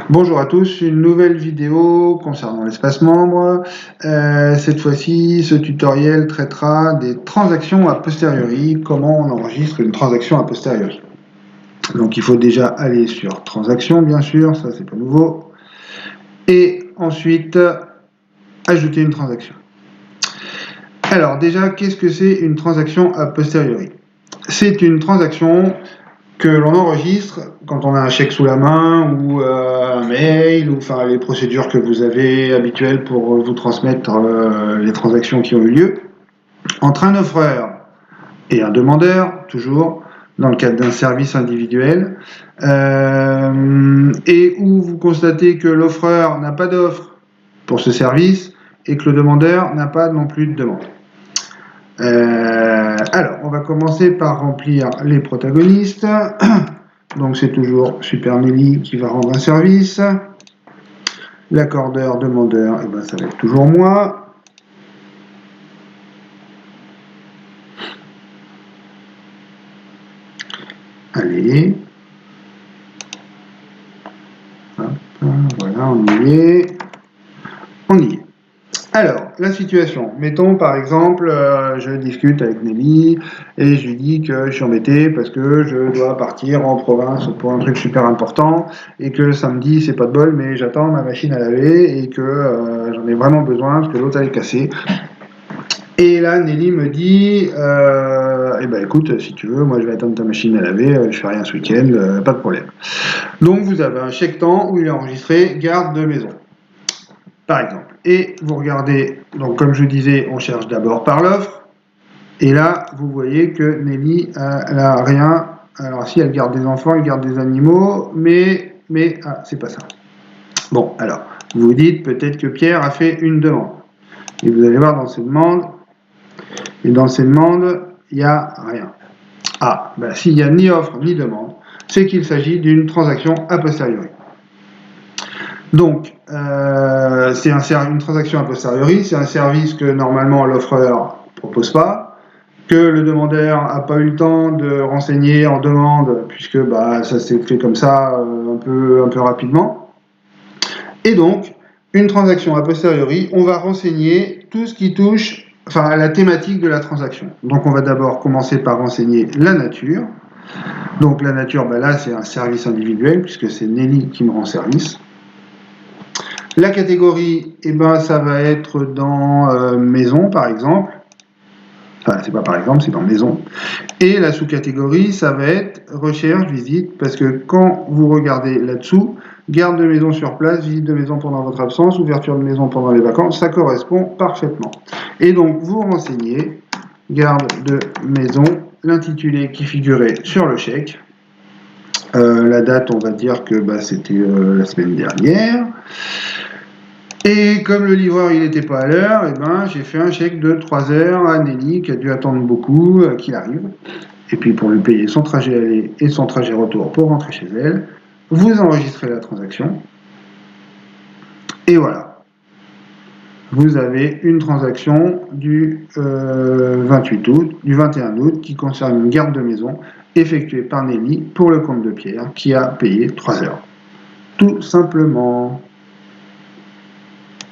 Bonjour à tous, une nouvelle vidéo concernant l'espace membre. Cette fois-ci, ce tutoriel traitera des transactions a posteriori, comment on enregistre une transaction a posteriori. Donc il faut déjà aller sur transaction, bien sûr, ça c'est pas nouveau. Et ensuite, ajouter une transaction. Alors déjà, qu'est-ce que c'est une transaction a posteriori? C'est une transaction que l'on enregistre quand on a un chèque sous la main ou un mail, ou enfin les procédures que vous avez habituelles pour vous transmettre les transactions qui ont eu lieu, entre un offreur et un demandeur, toujours dans le cadre d'un service individuel, et où vous constatez que l'offreur n'a pas d'offre pour ce service et que le demandeur n'a pas non plus de demande. Alors, on va commencer par remplir les protagonistes. Donc, c'est toujours Super Nelly qui va rendre un service. L'accordeur, demandeur, et ben, ça va être toujours moi. Allez. Hop, voilà, on y est. On y est. Alors, la situation. Mettons par exemple, je discute avec Nelly et je lui dis que je suis embêté parce que je dois partir en province pour un truc super important et que samedi c'est pas de bol, mais j'attends ma machine à laver et que j'en ai vraiment besoin parce que l'autre elle est cassée. Et là, Nelly me dit, eh ben écoute, si tu veux, moi je vais attendre ta machine à laver, je fais rien ce week-end, pas de problème. Donc vous avez un chèque temps où il est enregistré garde de maison, par exemple. Et vous regardez, donc comme je disais, on cherche d'abord par l'offre. Et là, vous voyez que Nelly, elle n'a rien. Alors si, elle garde des enfants, elle garde des animaux, mais c'est pas ça. Bon, alors, vous vous dites peut-être que Pierre a fait une demande. Et vous allez voir dans ces demandes, et dans ces demandes, il n'y a rien. Ah, ben s'il n'y a ni offre ni demande, c'est qu'il s'agit d'une transaction a posteriori. Donc, c'est une transaction a posteriori, c'est un service que normalement l'offreur ne propose pas, que le demandeur n'a pas eu le temps de renseigner en demande, puisque ça s'est fait comme ça un peu rapidement. Et donc, une transaction a posteriori, on va renseigner tout ce qui touche à la thématique de la transaction. Donc, on va d'abord commencer par renseigner la nature. Donc, la nature, là, c'est un service individuel, puisque c'est Nelly qui me rend service. La catégorie, ça va être dans maison, par exemple. Enfin, c'est pas par exemple, c'est dans maison. Et la sous-catégorie, ça va être recherche, visite, parce que quand vous regardez là-dessous, garde de maison sur place, visite de maison pendant votre absence, ouverture de maison pendant les vacances, ça correspond parfaitement. Et donc, vous renseignez, garde de maison, l'intitulé qui figurait sur le chèque. La date, on va dire que c'était la semaine dernière. Et comme le livreur il n'était pas à l'heure, j'ai fait un chèque de 3 heures à Nelly qui a dû attendre beaucoup qu'il arrive. Et puis pour lui payer son trajet aller et son trajet retour pour rentrer chez elle, vous enregistrez la transaction. Et voilà. Vous avez une transaction du 28 août, du 21 août qui concerne une garde de maison effectuée par Nelly pour le compte de Pierre qui a payé 3 heures. Tout simplement.